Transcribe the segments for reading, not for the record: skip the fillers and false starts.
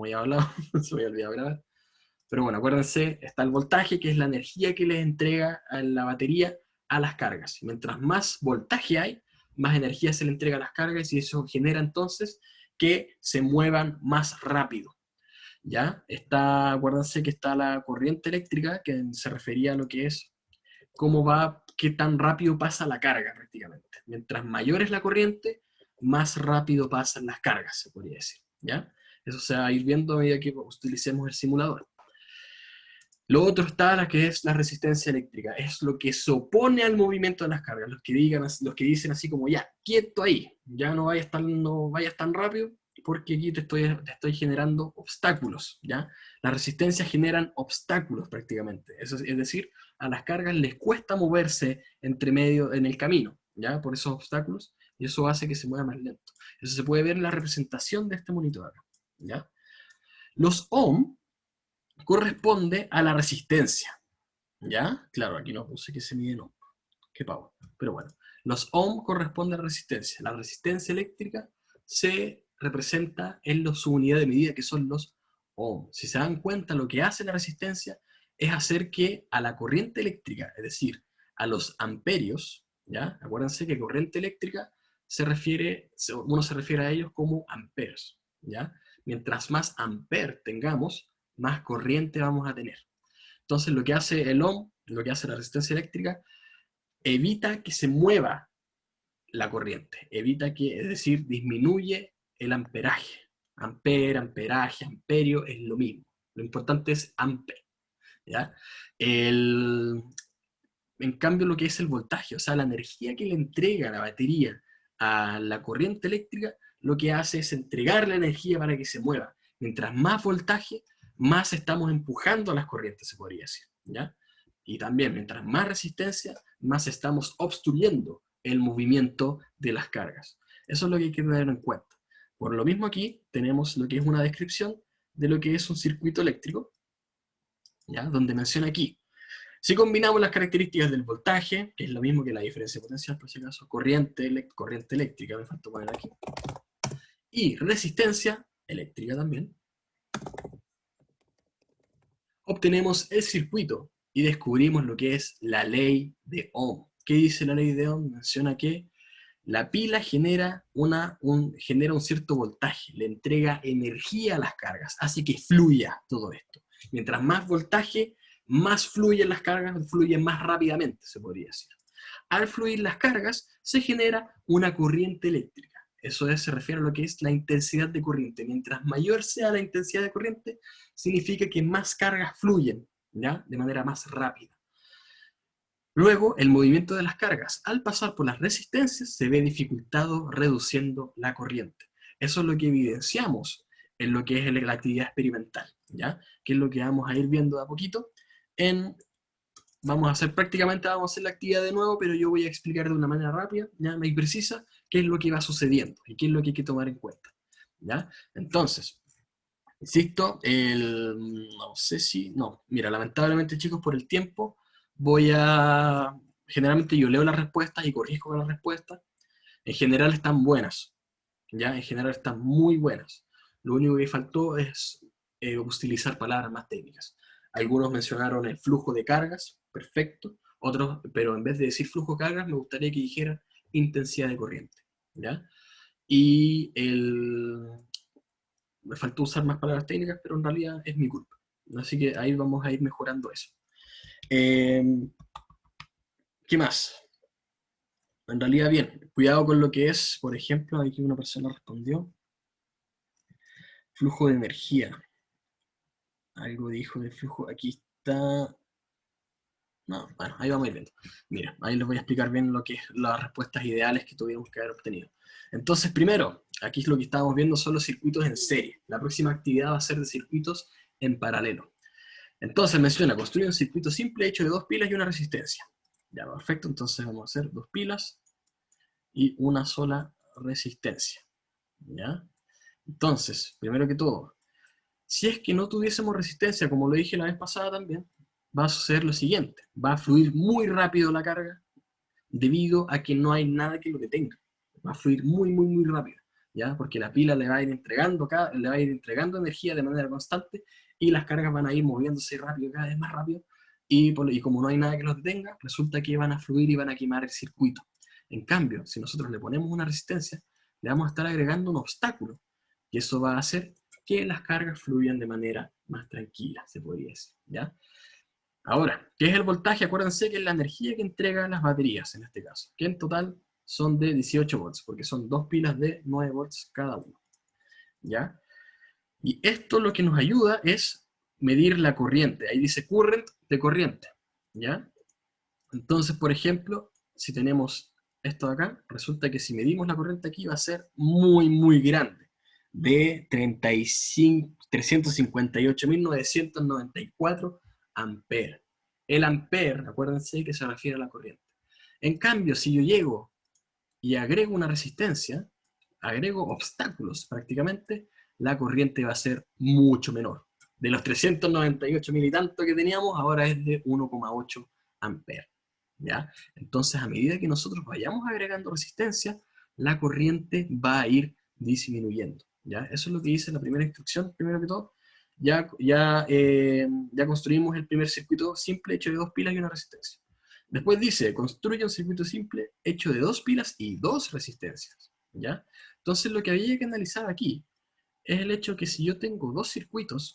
como ya he hablado, se me había olvidado grabar. Pero bueno, acuérdense, está el voltaje, que es la energía que les entrega a la batería a las cargas. Mientras más voltaje hay, más energía se le entrega a las cargas y eso genera entonces que se muevan más rápido. ¿Ya? Está, acuérdense que está la corriente eléctrica, que se refería a lo que es cómo va, qué tan rápido pasa la carga prácticamente. Mientras mayor es la corriente, más rápido pasan las cargas, se podría decir. ¿Ya? Eso se va a ir viendo a medida que utilicemos el simulador. Lo otro está la que es la resistencia eléctrica, es lo que se opone al movimiento de las cargas, los que dicen así como ya, quieto ahí, ya no vayas tan rápido, porque aquí te estoy generando obstáculos, ¿ya? Las resistencias generan obstáculos prácticamente, es decir, a las cargas les cuesta moverse entre medio en el camino, ¿ya? Por esos obstáculos, y eso hace que se mueva más lento. Eso se puede ver en la representación de este monitor, ¿ya? Los ohm corresponde a la resistencia, ¿ya? Claro, aquí no puse que se mide en ohm, qué pavo, pero bueno. Los ohm corresponden a la resistencia. La resistencia eléctrica se representa en su unidad de medida, que son los ohm. Si se dan cuenta, lo que hace la resistencia es hacer que a la corriente eléctrica, es decir, a los amperios, ¿ya? Acuérdense que corriente eléctrica uno se refiere a ellos como amperes, ¿ya? Mientras más amper tengamos, más corriente vamos a tener. Entonces lo que hace el ohm, lo que hace la resistencia eléctrica, evita que se mueva la corriente, es decir, disminuye el amperaje. Ampere, amperaje, amperio es lo mismo. Lo importante es amper, ¿ya? En cambio, lo que es el voltaje, o sea, la energía que le entrega la batería a la corriente eléctrica, lo que hace es entregar la energía para que se mueva. Mientras más voltaje, más estamos empujando a las corrientes, se podría decir, ¿ya? Y también, mientras más resistencia, más estamos obstruyendo el movimiento de las cargas. Eso es lo que hay que tener en cuenta. Por lo mismo aquí tenemos lo que es una descripción de lo que es un circuito eléctrico, ¿ya? Donde menciona aquí, si combinamos las características del voltaje, que es lo mismo que la diferencia potencial, por si acaso, corriente eléctrica, me faltó poner aquí, y resistencia eléctrica también, obtenemos el circuito y descubrimos lo que es la ley de Ohm. ¿Qué dice la ley de Ohm? Menciona que la pila genera un cierto voltaje, le entrega energía a las cargas, hace que fluya todo esto. Mientras más voltaje, más fluyen las cargas, fluyen más rápidamente, se podría decir. Al fluir las cargas, se genera una corriente eléctrica. Se refiere a lo que es la intensidad de corriente. Mientras mayor sea la intensidad de corriente, significa que más cargas fluyen, ¿ya? De manera más rápida. Luego, el movimiento de las cargas, al pasar por las resistencias, se ve dificultado reduciendo la corriente. Eso es lo que evidenciamos en lo que es la actividad experimental, ¿ya? Que es lo que vamos a ir viendo de a poquito. Vamos a hacer la actividad de nuevo, pero yo voy a explicar de una manera rápida, ¿ya? Y precisa, qué es lo que va sucediendo y qué es lo que hay que tomar en cuenta, ¿ya? Entonces, insisto, no sé si... No, mira, lamentablemente, chicos, por el tiempo, generalmente yo leo las respuestas y corrijo las respuestas. En general están buenas, ¿ya? En general están muy buenas. Lo único que faltó es utilizar palabras más técnicas. Algunos mencionaron el flujo de cargas, perfecto. Otros, pero en vez de decir flujo de cargas, me gustaría que dijeran intensidad de corriente, ¿ya? Y me faltó usar más palabras técnicas, pero en realidad es mi culpa. Así que ahí vamos a ir mejorando eso. Eh, ¿Qué más? En realidad, bien, cuidado con lo que es, por ejemplo, aquí una persona respondió, flujo de energía. Algo dijo de flujo, aquí está... No, bueno, ahí vamos a ir viendo. Mira, ahí les voy a explicar bien lo que es las respuestas ideales que tuvimos que haber obtenido. Entonces, primero, aquí lo que estábamos viendo son los circuitos en serie. La próxima actividad va a ser de circuitos en paralelo. Entonces menciona, construye un circuito simple hecho de dos pilas y una resistencia. Ya, perfecto, entonces vamos a hacer dos pilas y una sola resistencia. ¿Ya? Entonces, primero que todo, si es que no tuviésemos resistencia, como lo dije la vez pasada también, va a suceder lo siguiente. Va a fluir muy rápido la carga debido a que no hay nada que lo detenga. Va a fluir muy, muy, muy rápido. ¿ya? Porque la pila le va a ir entregando, le va a ir entregando energía de manera constante y las cargas van a ir moviéndose rápido, cada vez más rápido, y como no hay nada que los detenga, resulta que van a fluir y van a quemar el circuito. En cambio, si nosotros le ponemos una resistencia, le vamos a estar agregando un obstáculo, y eso va a hacer que las cargas fluyan de manera más tranquila, se podría decir, ¿ya? Ahora, ¿qué es el voltaje? Acuérdense que es la energía que entregan las baterías, en este caso, que en total son de 18 volts, porque son dos pilas de 9 volts cada uno, ¿ya? Y esto lo que nos ayuda es medir la corriente. Ahí dice current de corriente, ¿ya? Entonces, por ejemplo, si tenemos esto de acá, resulta que si medimos la corriente aquí va a ser muy, muy grande, de 358.994 amperes. El ampere, acuérdense que se refiere a la corriente. En cambio, si yo llego y agrego una resistencia, agrego obstáculos prácticamente, la corriente va a ser mucho menor. De los 398.000 y tanto que teníamos, ahora es de 1,8 amperes. ¿Ya? Entonces, a medida que nosotros vayamos agregando resistencia, la corriente va a ir disminuyendo. ¿Ya? Eso es lo que dice la primera instrucción, primero que todo. Ya construimos el primer circuito simple hecho de dos pilas y una resistencia. Después dice, construye un circuito simple hecho de dos pilas y dos resistencias. ¿Ya? Entonces, lo que había que analizar aquí es el hecho que si yo tengo dos circuitos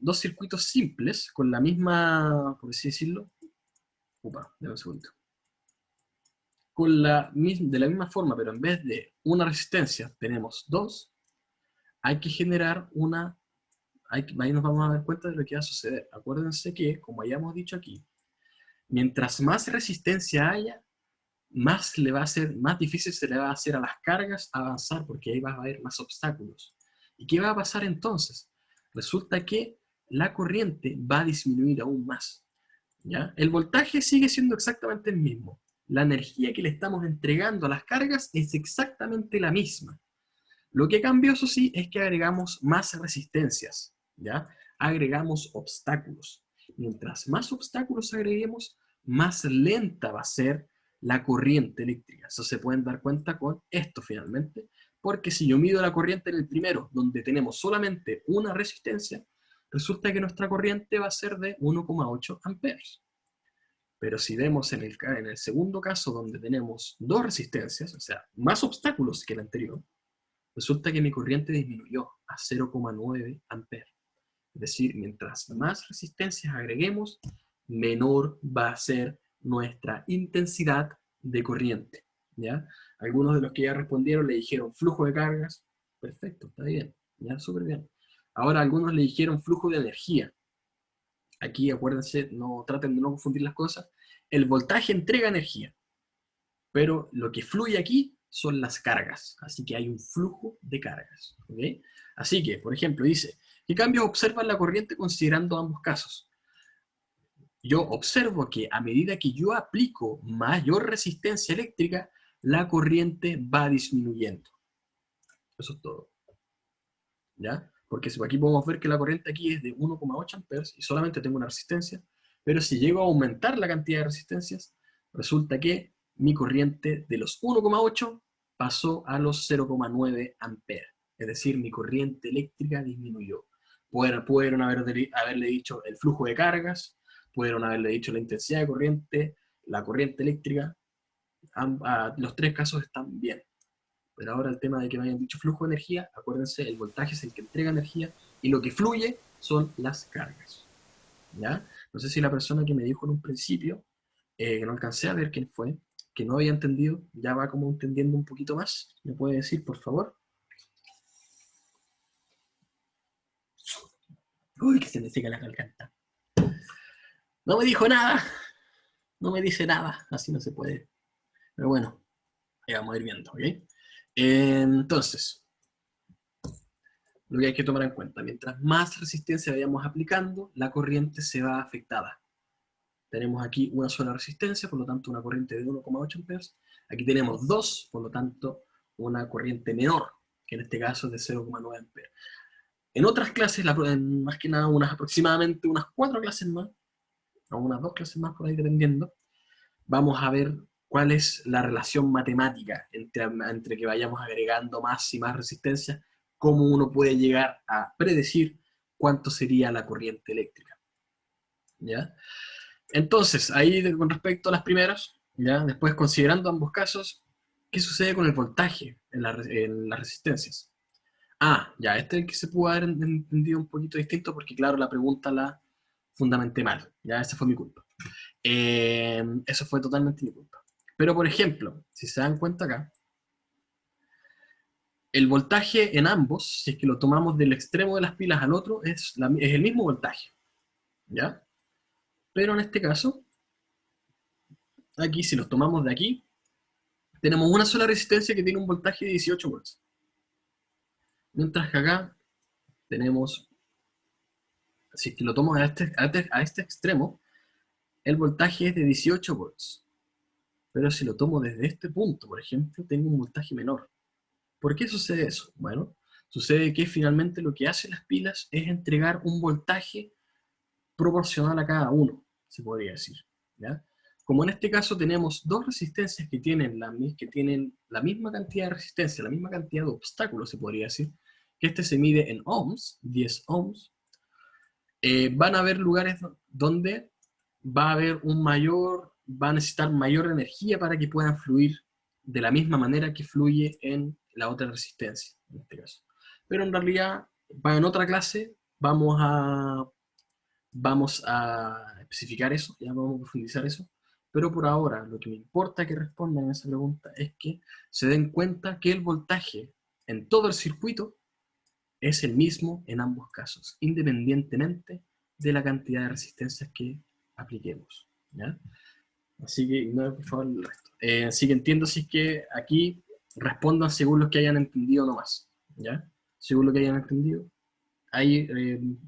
dos circuitos simples con la misma, por así decirlo, dame un segundo, de la misma forma, pero en vez de una resistencia tenemos dos, hay que generar ahí nos vamos a dar cuenta de lo que va a suceder. Acuérdense que, como hayamos dicho aquí, mientras más resistencia haya, más difícil se le va a hacer a las cargas avanzar, porque ahí va a haber más obstáculos. ¿Y qué va a pasar entonces? Resulta que la corriente va a disminuir aún más. ¿Ya? El voltaje sigue siendo exactamente el mismo. La energía que le estamos entregando a las cargas es exactamente la misma. Lo que cambió, eso sí, es que agregamos más resistencias, ¿ya? Agregamos obstáculos. Mientras más obstáculos agreguemos, más lenta va a ser la corriente eléctrica. Eso se pueden dar cuenta con esto finalmente, porque si yo mido la corriente en el primero, donde tenemos solamente una resistencia, resulta que nuestra corriente va a ser de 1,8 amperes. Pero si vemos en el segundo caso, donde tenemos dos resistencias, o sea, más obstáculos que el anterior, resulta que mi corriente disminuyó a 0,9 amperes. Es decir, mientras más resistencias agreguemos, menor va a ser nuestra intensidad de corriente. ¿Ya? Algunos de los que ya respondieron le dijeron flujo de cargas. Perfecto, está bien, ya, súper bien. Ahora algunos le dijeron flujo de energía. Aquí acuérdense, no traten de no confundir las cosas. El voltaje entrega energía, pero lo que fluye aquí son las cargas, así que hay un flujo de cargas. ¿Okay? Así que, por ejemplo, dice, ¿qué cambios observa la corriente considerando ambos casos? Yo observo que a medida que yo aplico mayor resistencia eléctrica, la corriente va disminuyendo. Eso es todo. ¿Ya? Porque aquí podemos ver que la corriente aquí es de 1,8 amperes y solamente tengo una resistencia, pero si llego a aumentar la cantidad de resistencias, resulta que mi corriente de los 1,8 pasó a los 0,9 amperes. Es decir, mi corriente eléctrica disminuyó. Pudieron haberle dicho el flujo de cargas, pudieron haberle dicho la intensidad de corriente, la corriente eléctrica. Los tres casos están bien. Pero ahora el tema de que me hayan dicho flujo de energía, acuérdense, el voltaje es el que entrega energía y lo que fluye son las cargas. ¿Ya? No sé si la persona que me dijo en un principio, que no alcancé a ver quién fue, que no había entendido, ya va como entendiendo un poquito más. ¿Me puede decir, por favor? Uy, que se me seca la garganta. No me dijo nada, no me dice nada, así no se puede. Pero bueno, ahí vamos a ir viendo, ¿ok? Entonces, lo que hay que tomar en cuenta, mientras más resistencia vayamos aplicando, la corriente se va afectada. Tenemos aquí una sola resistencia, por lo tanto una corriente de 1,8 amperes. Aquí tenemos dos, por lo tanto una corriente menor, que en este caso es de 0,9 amperes. En otras clases, más que nada aproximadamente unas 4 clases más, o unas 2 clases más por ahí dependiendo, vamos a ver ¿Cuál es la relación matemática entre que vayamos agregando más y más resistencia? ¿Cómo uno puede llegar a predecir cuánto sería la corriente eléctrica? ¿Ya? Entonces, ahí con respecto a las primeras, ¿ya? Después considerando ambos casos, ¿qué sucede con el voltaje en las resistencias? Ah, ya, este es el que se pudo haber entendido un poquito distinto porque, claro, la pregunta la fundamenté mal. Ya, esa fue mi culpa. Eso fue totalmente mi culpa. Pero, por ejemplo, si se dan cuenta acá, el voltaje en ambos, si es que lo tomamos del extremo de las pilas al otro, es el mismo voltaje. ¿Ya? Pero en este caso, aquí, si los tomamos de aquí, tenemos una sola resistencia que tiene un voltaje de 18 volts. Mientras que acá tenemos, si es que lo tomo a este extremo, el voltaje es de 18 volts. Pero si lo tomo desde este punto, por ejemplo, tengo un voltaje menor. ¿Por qué sucede eso? Bueno, sucede que finalmente lo que hacen las pilas es entregar un voltaje proporcional a cada uno, se podría decir. ¿Ya? Como en este caso tenemos dos resistencias que tienen la misma cantidad de resistencia, la misma cantidad de obstáculos, se podría decir, que este se mide en ohms, 10 ohms, van a haber lugares donde va a necesitar mayor energía para que puedan fluir de la misma manera que fluye en la otra resistencia, en este caso. Pero en realidad, en otra clase vamos a especificar eso, ya vamos a profundizar eso, pero por ahora lo que me importa que respondan a esa pregunta es que se den cuenta que el voltaje en todo el circuito es el mismo en ambos casos, independientemente de la cantidad de resistencias que apliquemos. ¿Ya? Así que ignora por favor el resto. Así que entiendo si es que aquí respondan según los que hayan entendido nomás. ¿Ya? Según lo que hayan entendido, ahí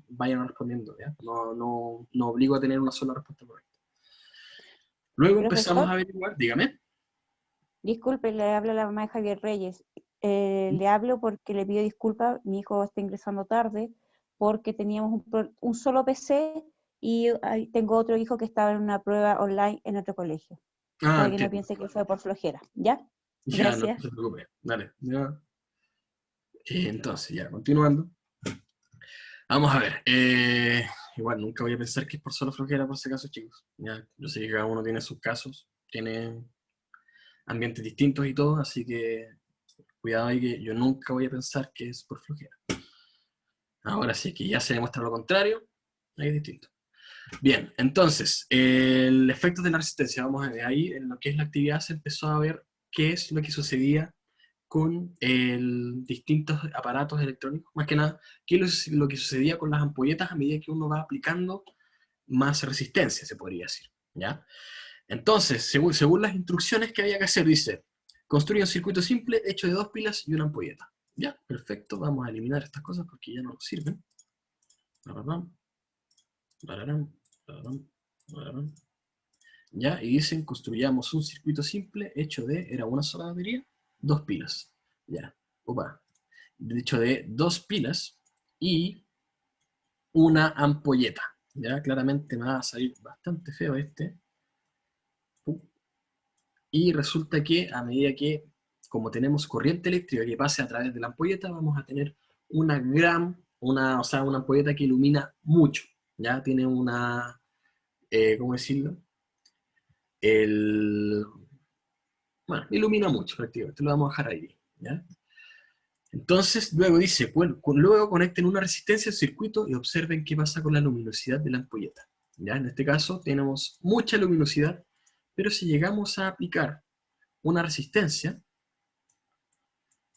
vayan respondiendo. ¿Ya? No obligo a tener una sola respuesta correcta. Luego empezamos Profesor, a averiguar, dígame. disculpe, le habla la mamá de Javier Reyes. Le hablo porque le pido disculpas, mi hijo está ingresando tarde porque teníamos un solo PC y tengo otro hijo que estaba en una prueba online en otro colegio, Ah, para que no entiendo. piense que fue por flojera. ¿Ya? Ya, no Gracias. se preocupe. Dale. Ya. Entonces, ya, continuando. Vamos a ver. Igual, nunca voy a pensar que es por solo flojera, por si acaso, chicos. Ya, yo sé que cada uno tiene sus casos, tiene ambientes distintos y todo, así que cuidado ahí que yo nunca voy a pensar que es por flojera. Ahora sí que ya se demuestra lo contrario, ahí es distinto. Bien, entonces, el efecto de la resistencia, vamos a ver, ahí en lo que es la actividad se empezó a ver qué es lo que sucedía con distintos aparatos electrónicos, más que nada, qué es lo que sucedía con las ampolletas a medida que uno va aplicando más resistencia, se podría decir, ¿ya? Entonces, según las instrucciones que había que hacer, dice, construye un circuito simple hecho de dos pilas y una ampolleta. Ya, perfecto, vamos a eliminar estas cosas porque ya no nos sirven. Bararán, bararán, bararán, bararán. Ya, y dicen, construyamos un circuito simple hecho era una sola batería, dos pilas. Ya, opa. Hecho de dos pilas y una ampolleta. Ya, claramente me va a salir bastante feo este. Y resulta que a medida que, como tenemos corriente eléctrica que pase a través de la ampolleta, vamos a tener o sea, una ampolleta que ilumina mucho. Ya tiene ¿cómo decirlo? El, bueno, ilumina mucho prácticamente, lo vamos a dejar ahí. ¿Ya? Entonces, luego dice, bueno, luego conecten una resistencia al circuito y observen qué pasa con la luminosidad de la ampolleta. ¿Ya? En este caso tenemos mucha luminosidad, pero si llegamos a aplicar una resistencia,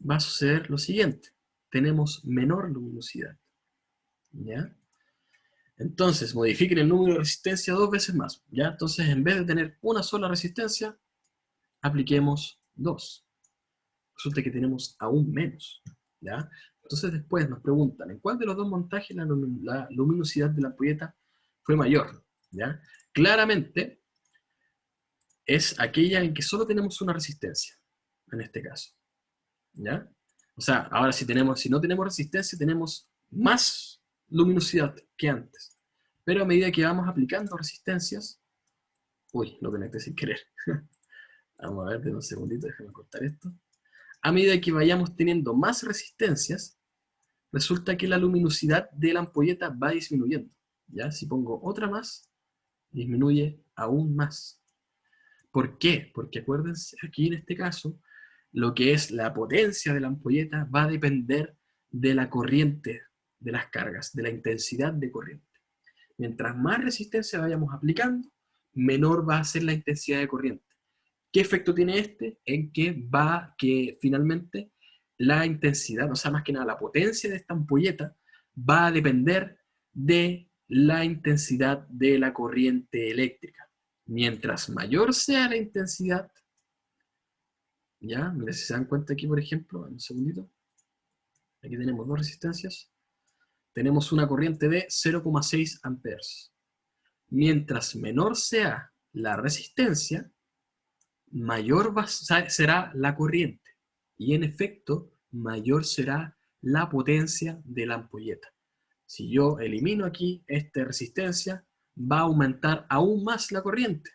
va a suceder lo siguiente. Tenemos menor luminosidad. ¿Ya? Entonces, modifiquen el número de resistencia dos veces más. ¿Ya? Entonces, en vez de tener una sola resistencia, apliquemos dos. Resulta que tenemos aún menos. ¿Ya? Entonces, después nos preguntan, ¿en cuál de los dos montajes la luminosidad de la ampolleta fue mayor? ¿Ya? Claramente, es aquella en que solo tenemos una resistencia, en este caso. ¿Ya? O sea, ahora si no tenemos resistencia, tenemos más luminosidad que antes. Pero a medida que vamos aplicando resistencias, uy, lo conecté sin querer. Vamos a ver, de un segundito, déjame cortar esto. A medida que vayamos teniendo más resistencias, resulta que la luminosidad de la ampolleta va disminuyendo. ¿Ya? Si pongo otra más, disminuye aún más. ¿Por qué? Porque acuérdense, aquí en este caso, lo que es la potencia de la ampolleta va a depender de la corriente de las cargas, de la intensidad de corriente. Mientras más resistencia vayamos aplicando, menor va a ser la intensidad de corriente. ¿Qué efecto tiene este? En que finalmente la intensidad, o sea, más que nada la potencia de esta ampolleta va a depender de la intensidad de la corriente eléctrica. Mientras mayor sea la intensidad, ya, mira, si se dan cuenta aquí, por ejemplo, en un segundito, aquí tenemos dos resistencias, tenemos una corriente de 0,6 amperes. Mientras menor sea la resistencia, mayor será la corriente y en efecto mayor será la potencia de la ampolleta. Si yo elimino aquí esta resistencia, va a aumentar aún más la corriente.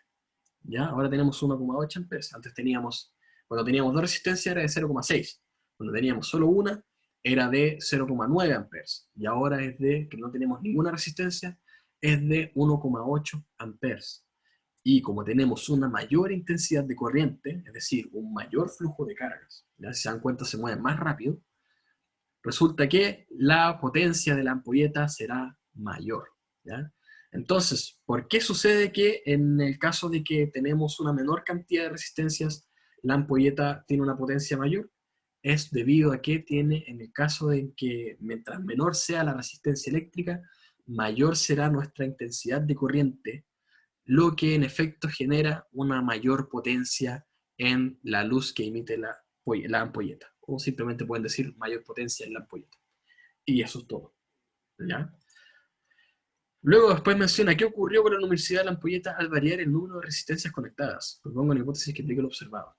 ¿Ya? Ahora tenemos 1,8 amperes. Antes teníamos, cuando teníamos dos resistencias era de 0,6. Cuando teníamos solo una era de 0,9 amperes. Y ahora es de, que no tenemos ninguna resistencia, es de 1,8 amperes. Y como tenemos una mayor intensidad de corriente, es decir, un mayor flujo de cargas, ¿ya? Si se dan cuenta se mueve más rápido, resulta que la potencia de la ampolleta será mayor. ¿Ya? Entonces, ¿por qué sucede que en el caso de que tenemos una menor cantidad de resistencias, la ampolleta tiene una potencia mayor? Es debido a que tiene, en el caso de que mientras menor sea la resistencia eléctrica, mayor será nuestra intensidad de corriente, lo que en efecto genera una mayor potencia en la luz que emite la ampolleta. O simplemente pueden decir mayor potencia en la ampolleta. Y eso es todo. ¿Ya? Luego después menciona qué ocurrió con la luminosidad de la ampolleta al variar el número de resistencias conectadas. Propongo una hipótesis que explique lo observado.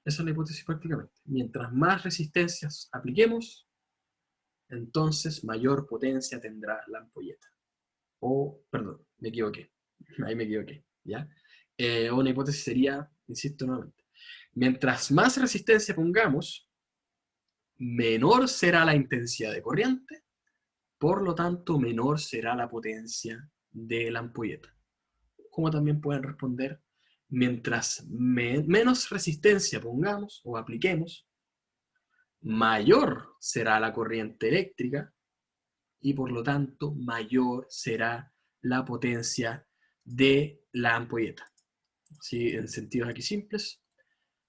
Esa es la hipótesis prácticamente. Mientras más resistencias apliquemos, entonces mayor potencia tendrá la ampolleta. O, perdón, me equivoqué. Ahí me equivoqué. ¿Ya? Una hipótesis sería, insisto nuevamente, mientras más resistencia pongamos, menor será la intensidad de corriente, por lo tanto, menor será la potencia de la ampolleta. Como también pueden responder, mientras menos resistencia pongamos o apliquemos, mayor será la corriente eléctrica y por lo tanto mayor será la potencia de la ampolleta. ¿Sí? En sentidos aquí simples,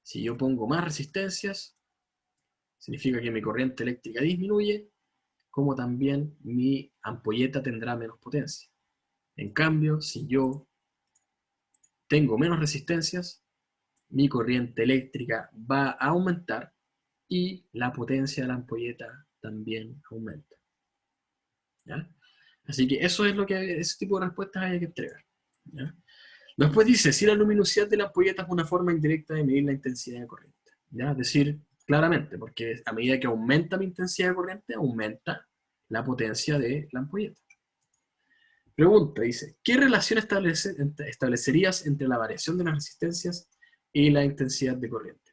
si yo pongo más resistencias, significa que mi corriente eléctrica disminuye, como también mi ampolleta tendrá menos potencia. En cambio, si yo tengo menos resistencias, mi corriente eléctrica va a aumentar y la potencia de la ampolleta también aumenta. ¿Ya? Así que eso es lo que ese tipo de respuestas hay que entregar. ¿Ya? Después dice, si la luminosidad de la ampolleta es una forma indirecta de medir la intensidad de corriente. ¿Ya? Es decir, claramente, porque a medida que aumenta mi intensidad de corriente, aumenta la potencia de la ampolleta. Pregunta, dice, ¿qué relación establecerías entre la variación de las resistencias y la intensidad de corriente?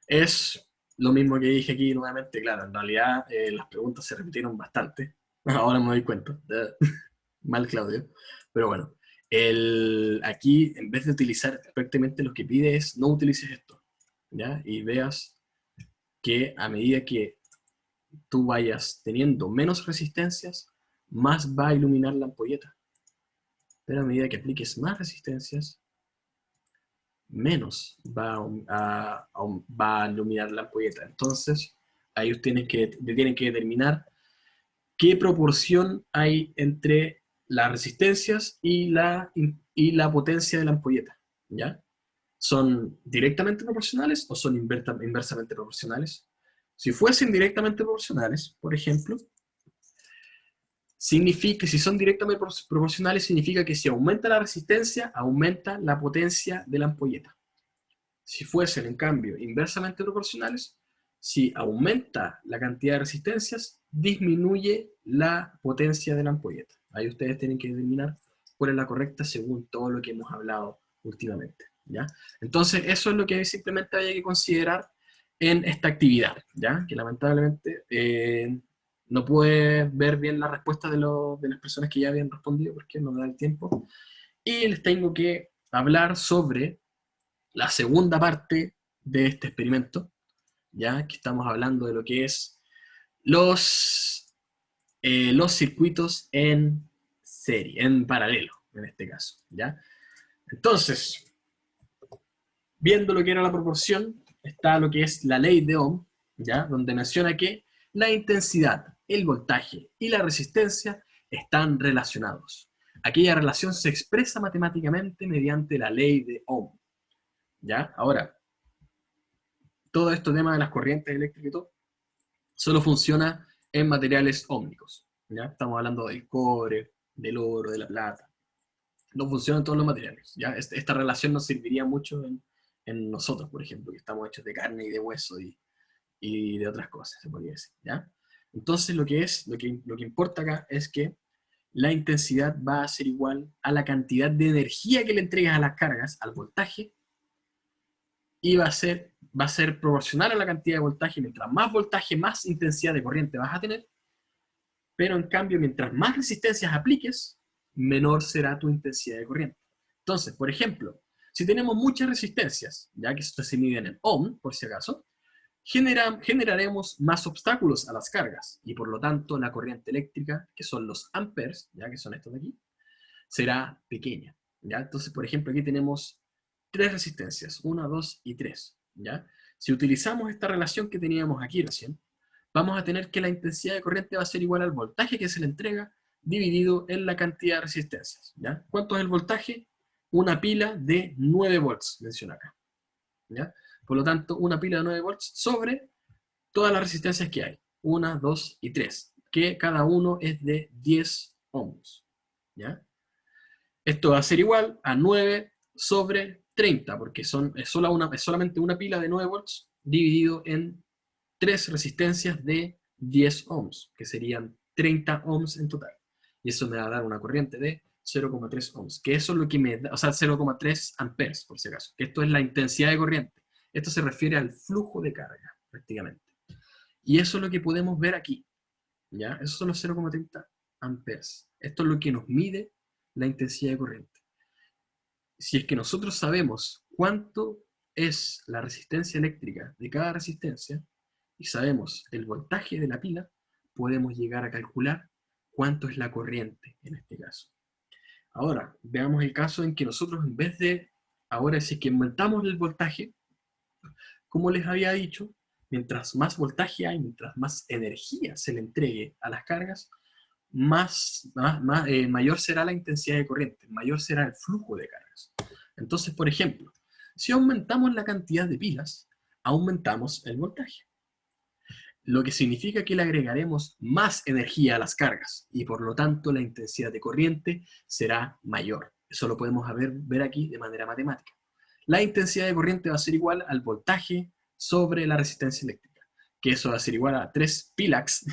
Es lo mismo que dije aquí nuevamente, claro, en realidad las preguntas se repitieron bastante, ahora me doy cuenta, mal Claudio, pero bueno, aquí en vez de utilizar perfectamente lo que pide es no utilices esto, ¿ya? Y veas que a medida que tú vayas teniendo menos resistencias, más va a iluminar la ampolleta. Pero a medida que apliques más resistencias, menos va a iluminar la ampolleta. Entonces, ahí ustedes tienen que determinar qué proporción hay entre las resistencias y la potencia de la ampolleta. ¿Ya? ¿Son directamente proporcionales o son inversamente proporcionales? Si fuesen directamente proporcionales, por ejemplo, significa, si son directamente proporcionales, significa que si aumenta la resistencia, aumenta la potencia de la ampolleta. Si fuesen, en cambio, inversamente proporcionales, si aumenta la cantidad de resistencias, disminuye la potencia de la ampolleta. Ahí ustedes tienen que determinar cuál es la correcta según todo lo que hemos hablado últimamente. ¿ya? Entonces, eso es lo que simplemente había que considerar en esta actividad, ¿ya? Que lamentablemente no pude ver bien la respuesta de las personas que ya habían respondido porque no me da el tiempo. Y les tengo que hablar sobre la segunda parte de este experimento, ya que estamos hablando de lo que es los circuitos en serie, en paralelo, en este caso, ¿ya? Entonces, viendo lo que era la proporción, está lo que es la ley de Ohm, ¿ya? Donde menciona que la intensidad, el voltaje y la resistencia están relacionados. Aquella relación se expresa matemáticamente mediante la ley de Ohm, ¿ya? Ahora, todo este tema de las corrientes eléctricas y todo, solo funciona en materiales ómnicos, ¿ya? Estamos hablando del cobre, del oro, de la plata. No funciona en todos los materiales, ¿ya? Esta relación nos serviría mucho en nosotros, por ejemplo, que estamos hechos de carne y de hueso y de otras cosas, se podría decir, ¿ya? Entonces lo que importa acá es que la intensidad va a ser igual a la cantidad de energía que le entregas a las cargas, al voltaje, y va a ser proporcional a la cantidad de voltaje. Mientras más voltaje, más intensidad de corriente vas a tener, pero en cambio, mientras más resistencias apliques, menor será tu intensidad de corriente. Entonces, por ejemplo, si tenemos muchas resistencias, ya que esto se miden en ohm, por si acaso, generaremos más obstáculos a las cargas, y por lo tanto la corriente eléctrica, que son los amperes, ya que son estos de aquí, será pequeña, ¿ya? Entonces, por ejemplo, aquí tenemos tres resistencias, 1, 2 y 3, ¿ya? Si utilizamos esta relación que teníamos aquí recién, vamos a tener que la intensidad de corriente va a ser igual al voltaje que se le entrega dividido en la cantidad de resistencias, ¿ya? ¿Cuánto es el voltaje? Una pila de 9 volts, menciona acá, ¿ya? Por lo tanto, una pila de 9 volts sobre todas las resistencias que hay, 1, 2 y 3, que cada uno es de 10 ohms, ¿ya? Esto va a ser igual a 9 sobre 30, porque es solamente una pila de 9 volts dividido en 3 resistencias de 10 ohms, que serían 30 ohms en total. Y eso me va a dar una corriente de 0,3 ohms, que eso es lo que me da, o sea, 0,3 amperes, por si acaso, que esto es la intensidad de corriente. Esto se refiere al flujo de carga, prácticamente. Y eso es lo que podemos ver aquí, ¿ya? Esos son los 0,30 amperes. Esto es lo que nos mide la intensidad de corriente. Si es que nosotros sabemos cuánto es la resistencia eléctrica de cada resistencia y sabemos el voltaje de la pila, podemos llegar a calcular cuánto es la corriente en este caso. Ahora, veamos el caso en que nosotros en vez de, ahora si es que aumentamos el voltaje, como les había dicho, mientras más voltaje hay, mientras más energía se le entregue a las cargas, mayor será la intensidad de corriente, mayor será el flujo de cargas. Entonces, por ejemplo, si aumentamos la cantidad de pilas, aumentamos el voltaje, lo que significa que le agregaremos más energía a las cargas y por lo tanto la intensidad de corriente será mayor. Eso lo podemos ver aquí de manera matemática. La intensidad de corriente va a ser igual al voltaje sobre la resistencia eléctrica, que eso va a ser igual a 3 pilas,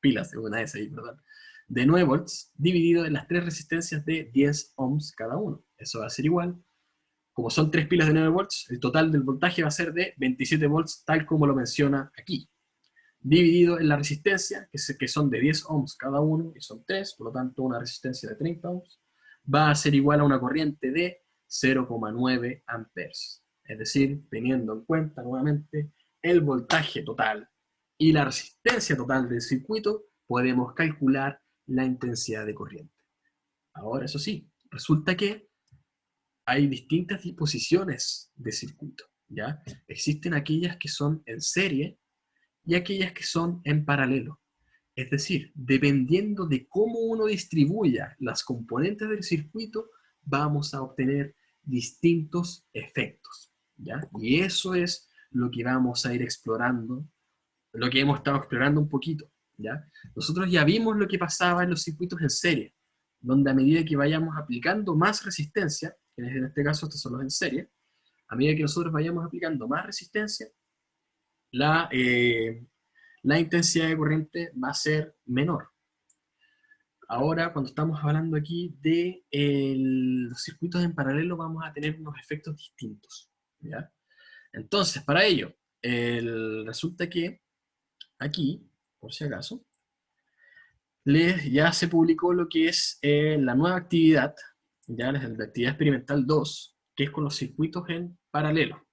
pilas, una S ahí, perdón, de 9 volts dividido en las 3 resistencias de 10 ohms cada uno. Eso va a ser igual, como son 3 pilas de 9 volts, el total del voltaje va a ser de 27 volts, tal como lo menciona aquí, dividido en la resistencia, que son de 10 ohms cada uno, y son 3, por lo tanto una resistencia de 30 ohms, va a ser igual a una corriente de 0,9 amperes. Es decir, teniendo en cuenta nuevamente el voltaje total y la resistencia total del circuito, podemos calcular la intensidad de corriente. Ahora, eso sí, resulta que hay distintas disposiciones de circuito, ¿ya? Existen aquellas que son en serie y aquellas que son en paralelo. Es decir, dependiendo de cómo uno distribuya las componentes del circuito, vamos a obtener distintos efectos, ¿ya? Y eso es lo que vamos a ir explorando, lo que hemos estado explorando un poquito, ¿ya? Nosotros ya vimos lo que pasaba en los circuitos en serie, donde a medida que vayamos aplicando más resistencia, en este caso estos son los en serie, a medida que nosotros vayamos aplicando más resistencia, la intensidad de corriente va a ser menor. ahora cuando estamos hablando aquí de los circuitos en paralelo vamos a tener unos efectos distintos, ¿ya? Entonces, para ello, resulta que aquí, por si acaso, ya se publicó lo que es la nueva actividad, ya la actividad experimental 2, que es con los circuitos en paralelo,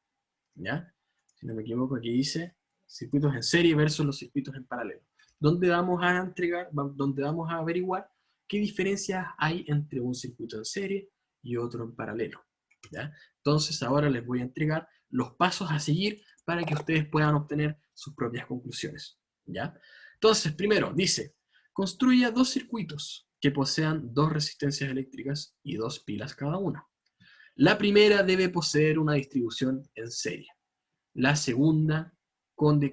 ¿ya? Si no me equivoco, aquí dice circuitos en serie versus los circuitos en paralelo, donde vamos a donde vamos a averiguar qué diferencias hay entre un circuito en serie y otro en paralelo, ¿ya? Entonces ahora les voy a entregar los pasos a seguir para que ustedes puedan obtener sus propias conclusiones, ¿ya? Entonces, primero, dice, construya dos circuitos que posean dos resistencias eléctricas y dos pilas cada una. La primera debe poseer una distribución en serie. La segunda,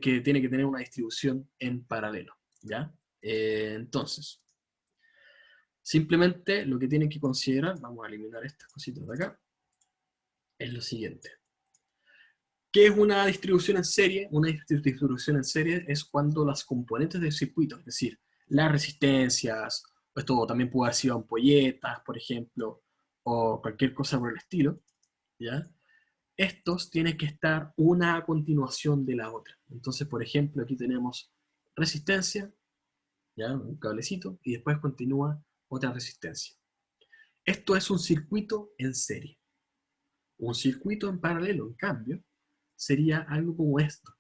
que tiene que tener una distribución en paralelo, ¿ya? Entonces, simplemente lo que tienen que considerar, vamos a eliminar estas cositas de acá, es lo siguiente. ¿Qué es una distribución en serie? Una distribución en serie es cuando las componentes del circuito, es decir, las resistencias, esto también puede haber sido ampolletas, por ejemplo, o cualquier cosa por el estilo, ¿ya? Estos tienen que estar una a continuación de la otra. Entonces, por ejemplo, aquí tenemos resistencia, ¿ya? Un cablecito, y después continúa otra resistencia. Esto es un circuito en serie. Un circuito en paralelo, en cambio, sería algo como esto,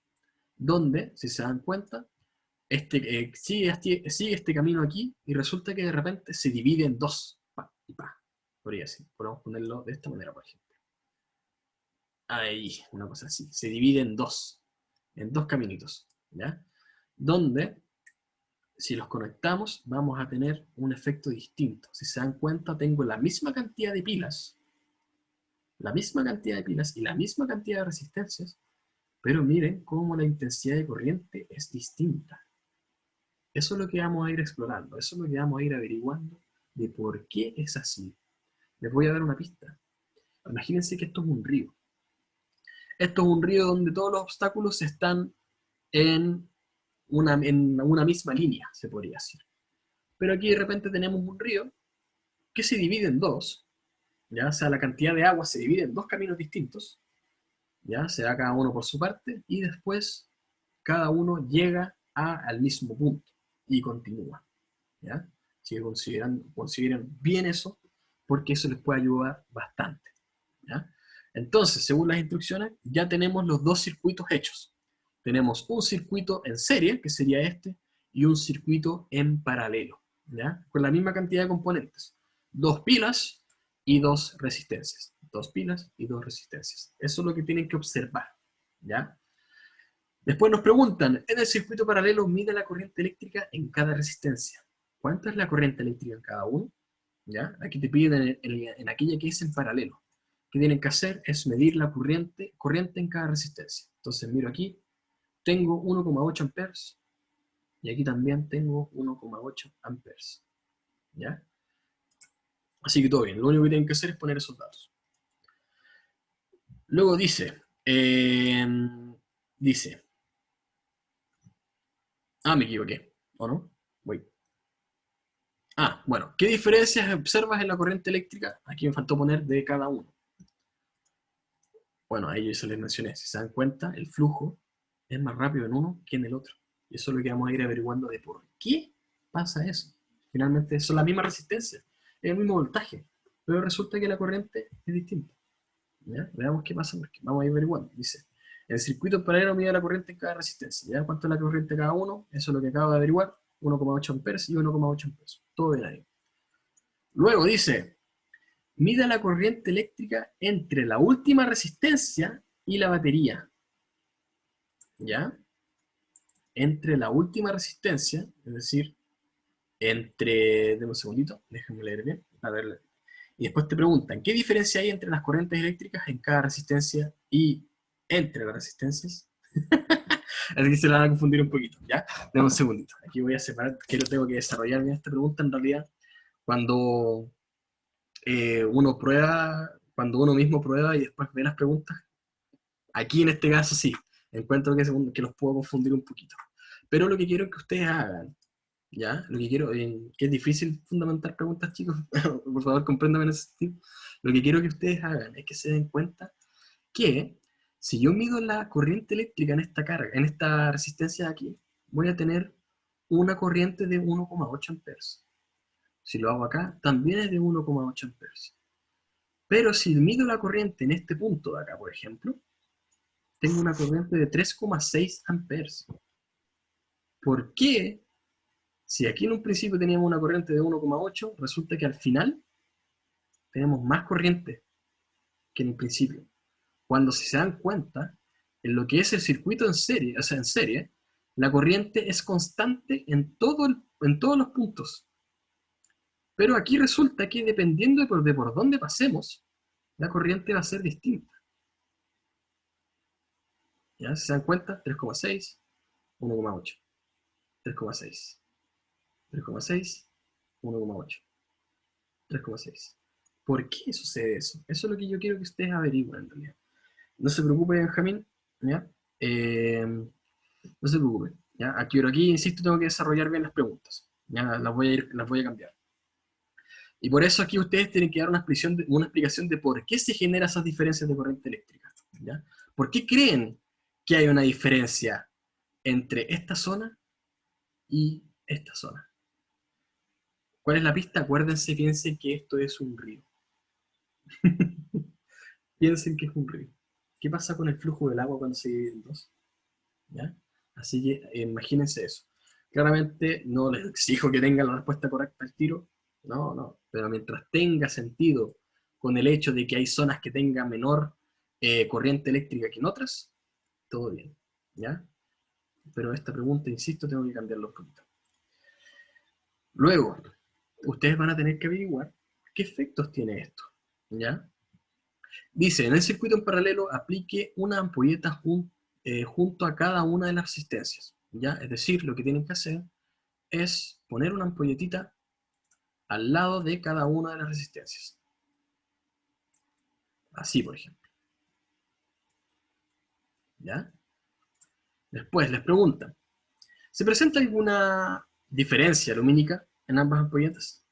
donde, si se dan cuenta, sigue este camino aquí y resulta que de repente se divide en dos. Pa, y pa. Podría decir, podemos ponerlo de esta manera, por ejemplo. Ahí, una cosa así. Se divide en dos caminitos, ¿ya? Donde, si los conectamos, vamos a tener un efecto distinto. Si se dan cuenta, tengo la misma cantidad de pilas y la misma cantidad de resistencias, pero miren cómo la intensidad de corriente es distinta. Eso es lo que vamos a ir explorando, eso es lo que vamos a ir averiguando de por qué es así. Les voy a dar una pista. Imagínense que esto es un río. Esto es un río donde todos los obstáculos están en una misma línea, se podría decir. Pero aquí de repente tenemos un río que se divide en dos, ¿ya? O sea, la cantidad de agua se divide en dos caminos distintos, ¿ya? Se da cada uno por su parte, y después cada uno llega al mismo punto y continúa, ¿ya? Así que consideren bien eso, porque eso les puede ayudar bastante, ¿ya? Entonces, según las instrucciones, ya tenemos los dos circuitos hechos. Tenemos un circuito en serie, que sería este, y un circuito en paralelo, ¿ya? Con la misma cantidad de componentes. Dos pilas y dos resistencias. Dos pilas y dos resistencias. Eso es lo que tienen que observar, ¿ya? Después nos preguntan, en el circuito paralelo mide la corriente eléctrica en cada resistencia. ¿Cuánto es la corriente eléctrica en cada uno? ¿Ya? Aquí te piden en aquella que dice en paralelo. ¿Qué tienen que hacer? Es medir la corriente en cada resistencia. Entonces miro aquí, tengo 1,8 amperes y aquí también tengo 1,8 amperes. ¿Ya? Así que todo bien, lo único que tienen que hacer es poner esos datos. Luego dice, me equivoqué, ¿o no? Voy. Bueno, ¿qué diferencias observas en la corriente eléctrica? Aquí me faltó poner de cada uno. Bueno, ahí yo se les mencioné, si se dan cuenta, el flujo es más rápido en uno que en el otro. Y eso es lo que vamos a ir averiguando de por qué pasa eso. Finalmente son la misma resistencia, es el mismo voltaje, pero resulta que la corriente es distinta. ¿Ya? Veamos qué pasa, porque vamos a ir averiguando. Dice, el circuito paralelo mide la corriente en cada resistencia. ¿Ya? ¿Cuánto es la corriente cada uno? Eso es lo que acabo de averiguar, 1,8 amperes y 1,8 amperes. Todo bien ahí. Luego dice, mida la corriente eléctrica entre la última resistencia y la batería. ¿Ya? Entre la última resistencia, es decir, deme un segundito, déjenme leer bien. A ver, y después te preguntan, ¿qué diferencia hay entre las corrientes eléctricas en cada resistencia y entre las resistencias? Así que se la van a confundir un poquito, ¿ya? Dame un segundito. Aquí voy a separar, tengo que desarrollar bien esta pregunta en realidad. Cuando cuando uno mismo prueba y después ve las preguntas, aquí en este caso sí, encuentro que los puedo confundir un poquito. Pero lo que quiero que ustedes hagan ¿ya? Lo que quiero, que es difícil fundamentar preguntas, chicos, por favor compréndame en ese sentido. Lo que quiero que ustedes hagan es que se den cuenta que si yo mido la corriente eléctrica en esta carga, en esta resistencia de aquí, voy a tener una corriente de 1,8 amperes. Si lo hago acá, también es de 1,8 amperes. Pero si mido la corriente en este punto de acá, por ejemplo, tengo una corriente de 3,6 amperes. ¿Por qué? Si aquí en un principio teníamos una corriente de 1,8, resulta que al final tenemos más corriente que en el principio. Cuando si se dan cuenta, en lo que es el circuito en serie, o sea, en serie, la corriente es constante en todos los puntos. Pero aquí resulta que dependiendo de por dónde pasemos, la corriente va a ser distinta. ¿Ya? Si se dan cuenta, 3,6, 1,8, 3,6, 3,6, 1,8, 3,6. ¿Por qué sucede eso? Eso es lo que yo quiero que ustedes averigüen en realidad. No se preocupe, Benjamín, ¿ya? No se preocupe, ¿ya? Aquí, insisto, tengo que desarrollar bien las preguntas, ¿ya? Las voy a cambiar. Y por eso aquí ustedes tienen que dar una explicación de por qué se generan esas diferencias de corriente eléctrica, ¿ya? ¿Por qué creen que hay una diferencia entre esta zona y esta zona? ¿Cuál es la pista? Acuérdense, piensen que esto es un río. Piensen que es un río. ¿Qué pasa con el flujo del agua cuando se divide en dos? ¿Ya? Así que imagínense eso. Claramente no les exijo que tengan la respuesta correcta al tiro, no, no, pero mientras tenga sentido con el hecho de que hay zonas que tengan menor corriente eléctrica que en otras, todo bien, ¿ya? Pero esta pregunta, insisto, tengo que cambiarlo un poquito. Luego, ustedes van a tener que averiguar qué efectos tiene esto, ¿ya? Dice, en el circuito en paralelo aplique una ampolleta junto a cada una de las resistencias, ¿ya? Es decir, lo que tienen que hacer es poner una ampolletita al lado de cada una de las resistencias. Así, por ejemplo, ¿ya? Después les preguntan, ¿se presenta alguna diferencia lumínica en ambas ampolletas?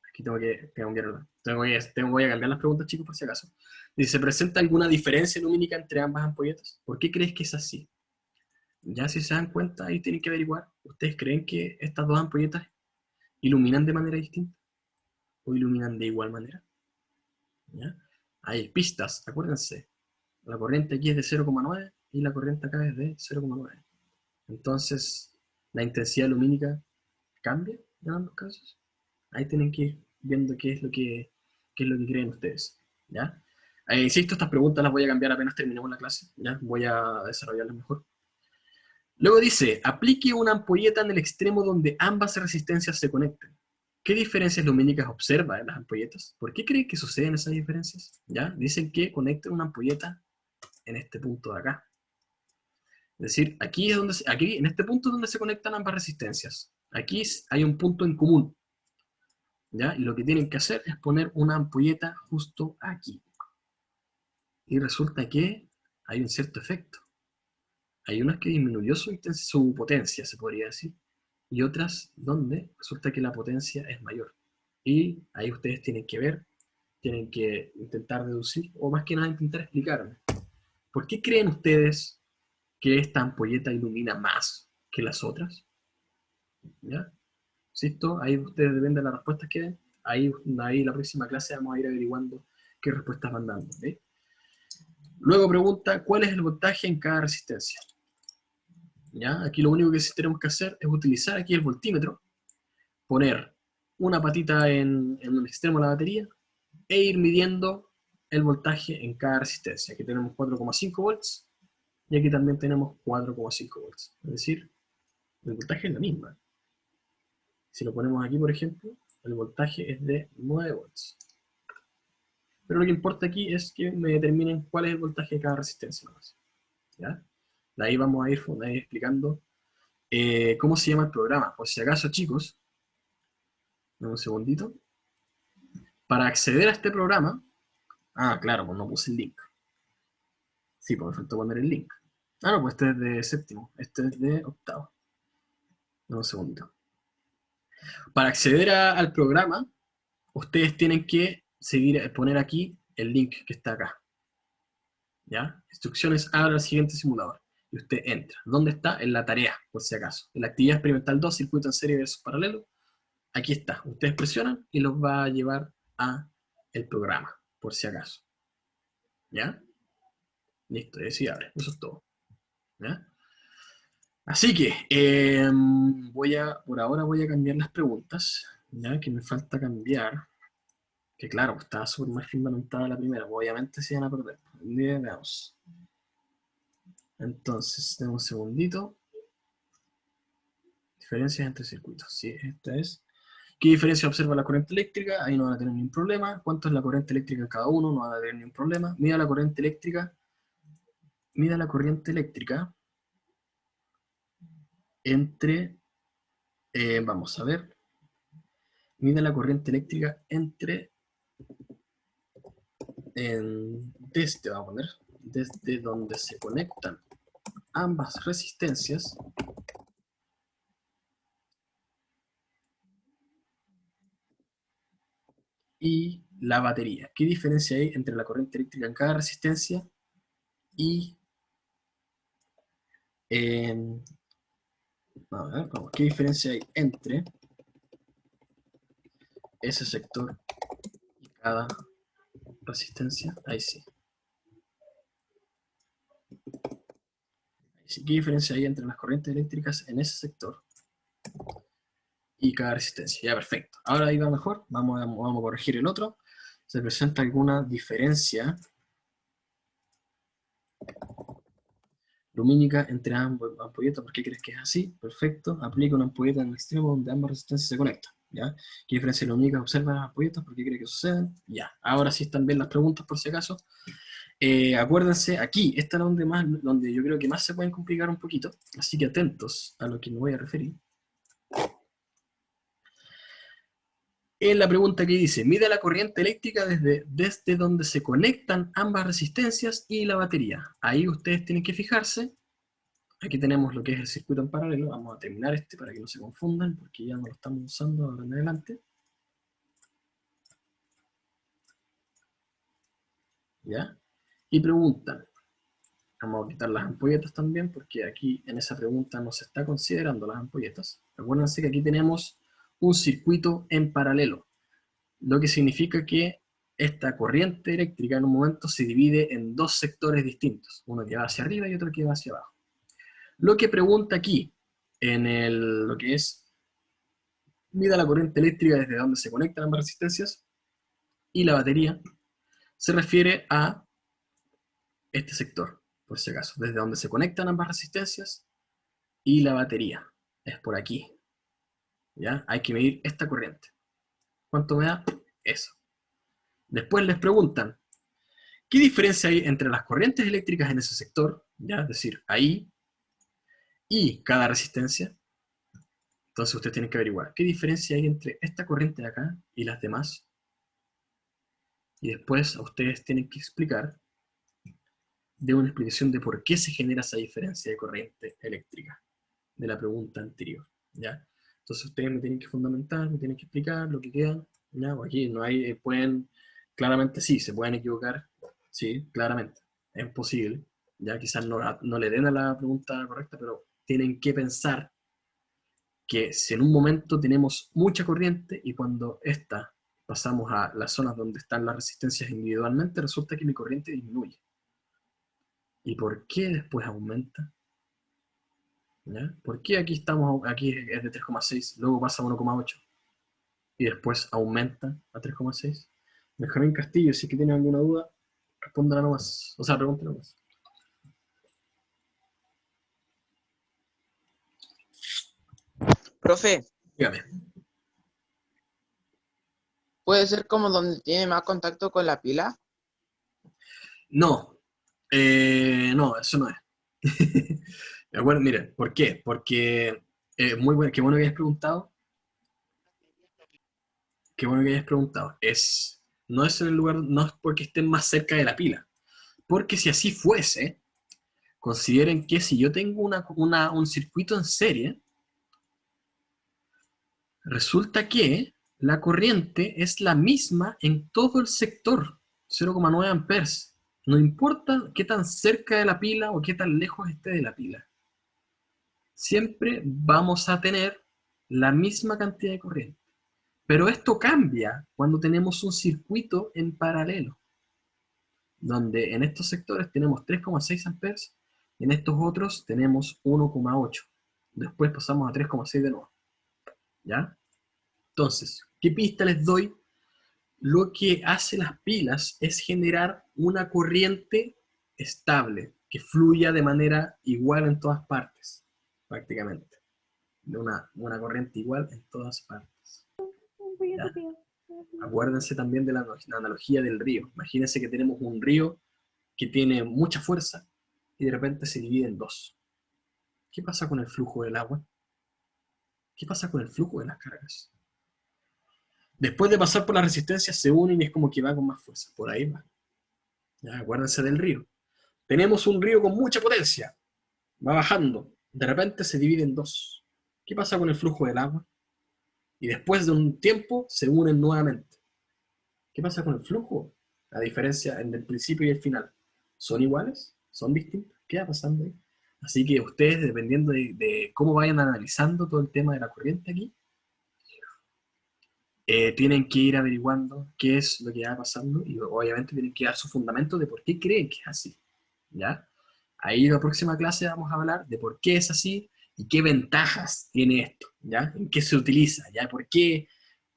Aquí voy a cambiar las preguntas, chicos, por si acaso. Dice, ¿se presenta alguna diferencia lumínica entre ambas ampolletas? ¿Por qué crees que es así? Ya si se dan cuenta, ahí tienen que averiguar. ¿Ustedes creen que estas dos ampolletas iluminan de manera distinta? ¿O iluminan de igual manera? ¿Ya? Hay pistas, acuérdense. La corriente aquí es de 0,9 y la corriente acá es de 0,9. Entonces, la intensidad lumínica cambia en ambos casos. Ahí tienen que ir viendo qué es lo que creen ustedes. ¿Ya? Insisto, estas preguntas las voy a cambiar apenas terminemos la clase. ¿Ya? Voy a desarrollarlas mejor. Luego dice, aplique una ampolleta en el extremo donde ambas resistencias se conecten. ¿Qué diferencias lumínicas observa en las ampolletas? ¿Por qué cree que suceden esas diferencias? ¿Ya? Dicen que conecten una ampolleta en este punto de acá. Es decir, aquí en este punto es donde se conectan ambas resistencias. Aquí hay un punto en común, ¿ya? Y lo que tienen que hacer es poner una ampolleta justo aquí. Y resulta que hay un cierto efecto. Hay unas que disminuyó su potencia, se podría decir, y otras donde resulta que la potencia es mayor. Y ahí ustedes tienen que ver, tienen que intentar deducir, o más que nada intentar explicarme. ¿Por qué creen ustedes que esta ampolleta ilumina más que las otras? ¿Ya? ¿Insisto? Ahí ustedes dependen de las respuestas que den. Ahí la próxima clase vamos a ir averiguando qué respuestas van dando. ¿Sí? Luego pregunta, ¿cuál es el voltaje en cada resistencia? ¿Ya? Aquí lo único que tenemos que hacer es utilizar aquí el voltímetro, poner una patita en un extremo de la batería e ir midiendo el voltaje en cada resistencia. Aquí tenemos 4,5 volts y aquí también tenemos 4,5 volts. Es decir, el voltaje es la misma. Si lo ponemos aquí, por ejemplo, el voltaje es de 9 volts. Pero lo que importa aquí es que me determinen cuál es el voltaje de cada resistencia. ¿Ya? De ahí vamos a ir explicando cómo se llama el programa. Por si acaso, chicos, dame un segundito. Para acceder a este programa, claro, pues no puse el link. Sí, pues me faltó poner el link. No, pues este es de séptimo, este es de octavo. Dame un segundito. Para acceder al programa, ustedes tienen que poner aquí el link que está acá. ¿Ya? Instrucciones, abra el siguiente simulador. Y usted entra. ¿Dónde está? En la tarea, por si acaso. En la actividad experimental 2, circuito en serie versus paralelo. Aquí está. Ustedes presionan y los va a llevar a el programa, por si acaso. ¿Ya? Listo, y así abre. Eso es todo. ¿Ya? Así que, por ahora voy a cambiar las preguntas, ya que me falta cambiar, que claro, pues, estaba súper mal fundamentada la primera, pues, obviamente se iban a perder. Veamos. Entonces, denme un segundito. Diferencias entre circuitos. Sí, esta es. ¿Qué diferencia observa la corriente eléctrica? Ahí no van a tener ningún problema. ¿Cuánto es la corriente eléctrica en cada uno? No van a tener ningún problema. Mida la corriente eléctrica. Mida la corriente eléctrica entre, vamos a ver, mide la corriente eléctrica entre, vamos a poner, desde donde se conectan ambas resistencias y la batería. ¿Qué diferencia hay entre la corriente eléctrica en cada resistencia y a ver, vamos, ¿qué diferencia hay entre ese sector y cada resistencia? Ahí sí. ¿Qué diferencia hay entre las corrientes eléctricas en ese sector y cada resistencia? Ya, perfecto. Ahora ahí va mejor. Vamos a corregir el otro. Se presenta alguna diferencia lumínica entre ambos ampolletas. ¿Por qué crees que es así? Perfecto. Aplica una ampolleta en el extremo donde ambas resistencias se conectan. ¿Ya? ¿Qué diferencia lumínica observa las ampolletas? ¿Por qué crees que suceden? Ya. Ahora sí están bien las preguntas por si acaso. Acuérdense, aquí, esta es donde yo creo que más se pueden complicar un poquito, así que atentos a lo que me voy a referir. En la pregunta que dice, mide la corriente eléctrica desde donde se conectan ambas resistencias y la batería. Ahí ustedes tienen que fijarse. Aquí tenemos lo que es el circuito en paralelo. Vamos a terminar este para que no se confundan, porque ya no lo estamos usando ahora en adelante. ¿Ya? Y preguntan, vamos a quitar las ampolletas también, porque aquí en esa pregunta no se está considerando las ampolletas. Acuérdense que aquí tenemos un circuito en paralelo, lo que significa que esta corriente eléctrica en un momento se divide en dos sectores distintos, uno que va hacia arriba y otro que va hacia abajo. Lo que pregunta aquí, lo que es, mida la corriente eléctrica desde donde se conectan ambas resistencias y la batería, se refiere a este sector, por si acaso, desde donde se conectan ambas resistencias y la batería. Es por aquí. ¿Ya? Hay que medir esta corriente. ¿Cuánto me da? Eso. Después les preguntan, ¿qué diferencia hay entre las corrientes eléctricas en ese sector? ¿Ya? Es decir, ahí y cada resistencia. Entonces ustedes tienen que averiguar qué diferencia hay entre esta corriente de acá y las demás. Y después a ustedes tienen que explicar de una explicación de por qué se genera esa diferencia de corriente eléctrica de la pregunta anterior, ¿ya? Entonces ustedes me tienen que fundamentar, me tienen que explicar lo que queda, ¿ya? O aquí no hay, claramente sí, se pueden equivocar, sí, claramente, es posible, ya quizás no le den a la pregunta correcta, pero tienen que pensar que si en un momento tenemos mucha corriente y cuando esta pasamos a las zonas donde están las resistencias individualmente, resulta que mi corriente disminuye. ¿Y por qué después aumenta? ¿Ya? ¿Por qué aquí es de 3,6, luego pasa a 1,8 y después aumenta a 3,6? Benjamín Castillo, si es que tiene alguna duda, respóndala nomás. O sea, pregúntala nomás. Profe, Dígame. ¿puede ser como donde tiene más contacto con la pila? No, no, eso no es. Bueno, miren, ¿por qué? Porque muy bueno, qué bueno que hayas preguntado. Qué bueno que hayas preguntado. No es en el lugar, no es porque estén más cerca de la pila. Porque si así fuese, consideren que si yo tengo un circuito en serie, Resulta que la corriente es la misma en todo el sector, 0,9 amperes. No importa qué tan cerca de la pila o qué tan lejos esté de la pila. Siempre vamos a tener la misma cantidad de corriente. Pero esto cambia cuando tenemos un circuito en paralelo, donde en estos sectores tenemos 3,6 amperes y en estos otros tenemos 1,8. Después pasamos a 3,6 de nuevo. ¿Ya? Entonces, ¿qué pista les doy? Lo que hace las pilas es generar una corriente estable, que fluya de manera igual en todas partes, prácticamente. De una corriente igual en todas partes. ¿Ya? Acuérdense también de la analogía del río. Imagínense que tenemos un río que tiene mucha fuerza y de repente se divide en dos. ¿Qué pasa con el flujo del agua? ¿Qué pasa con el flujo de las cargas? Después de pasar por la resistencia se unen y es como que va con más fuerza. Por ahí va. Ya, acuérdense del río. Tenemos un río con mucha potencia. Va bajando. De repente se divide en dos. ¿Qué pasa con el flujo del agua? Y después de un tiempo se unen nuevamente. ¿Qué pasa con el flujo? La diferencia entre el principio y el final. ¿Son iguales? ¿Son distintos? ¿Qué va pasando ahí? Así que ustedes, dependiendo de cómo vayan analizando todo el tema de la corriente aquí, tienen que ir averiguando qué es lo que va pasando y obviamente tienen que dar su fundamento de por qué creen que es así. ¿Ya? Ahí en la próxima clase vamos a hablar de por qué es así y qué ventajas tiene esto, ¿ya? En qué se utiliza, ¿ya? Por qué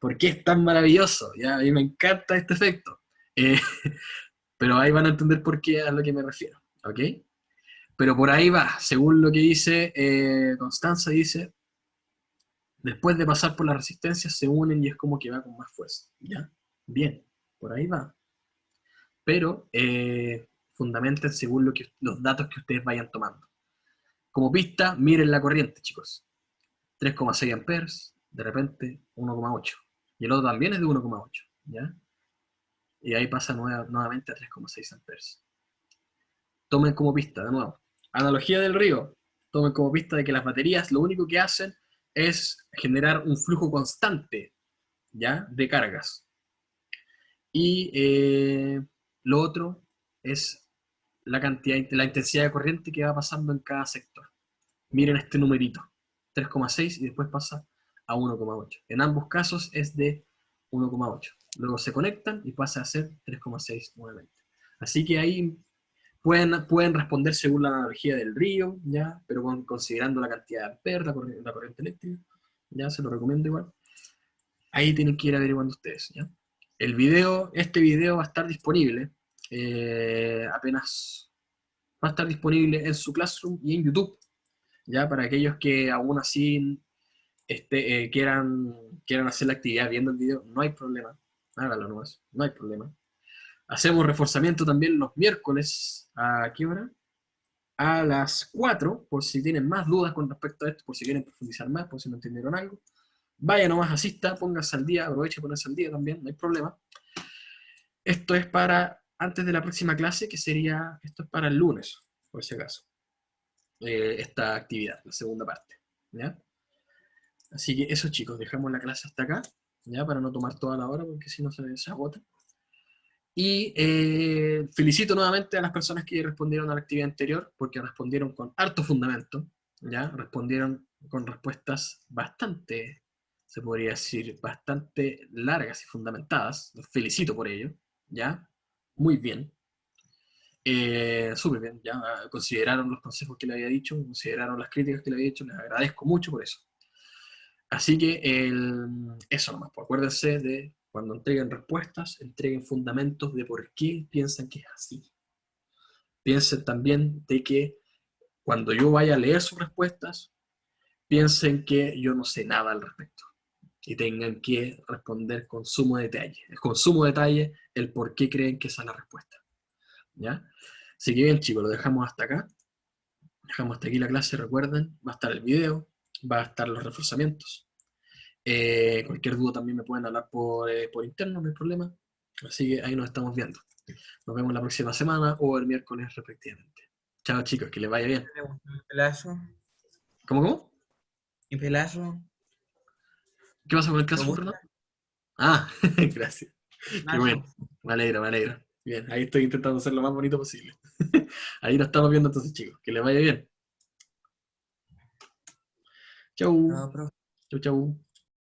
es tan maravilloso, ¿ya? A mí me encanta este efecto. Eh, pero ahí van a entender por qué a lo que me refiero, ¿ok? Pero por ahí va, según lo que dice Constanza, dice, después de pasar por la resistencia se unen y es como que va con más fuerza, ¿ya? Bien, por ahí va. Pero fundamenten según los datos que ustedes vayan tomando. Como pista, miren la corriente, chicos. 3,6 amperes, de repente 1,8. Y el otro también es de 1,8, ¿ya? Y ahí pasa nuevamente a 3,6 amperes. Tomen como pista, de nuevo. Analogía del río. Tomen como pista de que las baterías lo único que hacen es generar un flujo constante, ¿ya? De cargas. Y lo otro es la intensidad de corriente que va pasando en cada sector. Miren este numerito, 3,6 y después pasa a 1,8. En ambos casos es de 1,8. Luego se conectan y pasa a ser 3,6 nuevamente. Así que ahí pueden responder según la analogía del río, ¿ya? Pero considerando la cantidad de amperes, la corriente eléctrica, ya se lo recomiendo igual. Ahí tienen que ir averiguando ustedes, ¿ya? Este video va a estar disponible apenas va a estar disponible en su Classroom y en YouTube, ya para aquellos que aún así quieran hacer la actividad viendo el video, no hay problema, háganlo nomás, no hay problema. Hacemos reforzamiento también los miércoles, ¿a qué hora? A las 4, por si tienen más dudas con respecto a esto, por si quieren profundizar más, por si no entendieron algo. Vaya nomás, asista, pónganse al día, aproveche ponerse al día también, no hay problema. Esto es para antes de la próxima clase, esto es para el lunes, por si acaso, esta actividad, la segunda parte, ¿ya? Así que eso, chicos, dejamos la clase hasta acá, ya, para no tomar toda la hora, porque si no se agota. Y felicito nuevamente a las personas que respondieron a la actividad anterior, porque respondieron con harto fundamento, ya, respondieron con respuestas bastante, se podría decir, bastante largas y fundamentadas. Los felicito por ello, ya, muy bien. Súper bien, ya consideraron los consejos que le había dicho, consideraron las críticas que le había dicho, les agradezco mucho por eso. Así que eso nomás, pues acuérdense de cuando entreguen respuestas, entreguen fundamentos de por qué piensan que es así. Piensen también de que cuando yo vaya a leer sus respuestas, piensen que yo no sé nada al respecto y tengan que responder con sumo detalle el por qué creen que esa es la respuesta. ¿Ya? Así que bien, chicos, lo dejamos hasta acá. Dejamos hasta aquí la clase, recuerden, va a estar el video, va a estar los reforzamientos. Cualquier duda también me pueden hablar por interno, no hay problema. Así que ahí nos estamos viendo. Nos vemos la próxima semana o el miércoles respectivamente. Chao chicos, que les vaya bien. ¿Te gustó mi pelazo? ¿Cómo? ¿Mi pelazo? ¿Qué pasa con el caso, Lo Fernando? muestra. Ah, gracias. Qué Nacho. bueno. Me alegro, me alegro. Bien, ahí estoy intentando hacer lo más bonito posible. Ahí nos estamos viendo entonces, chicos. Que les vaya bien. Chau. No, profe. Chau, chau.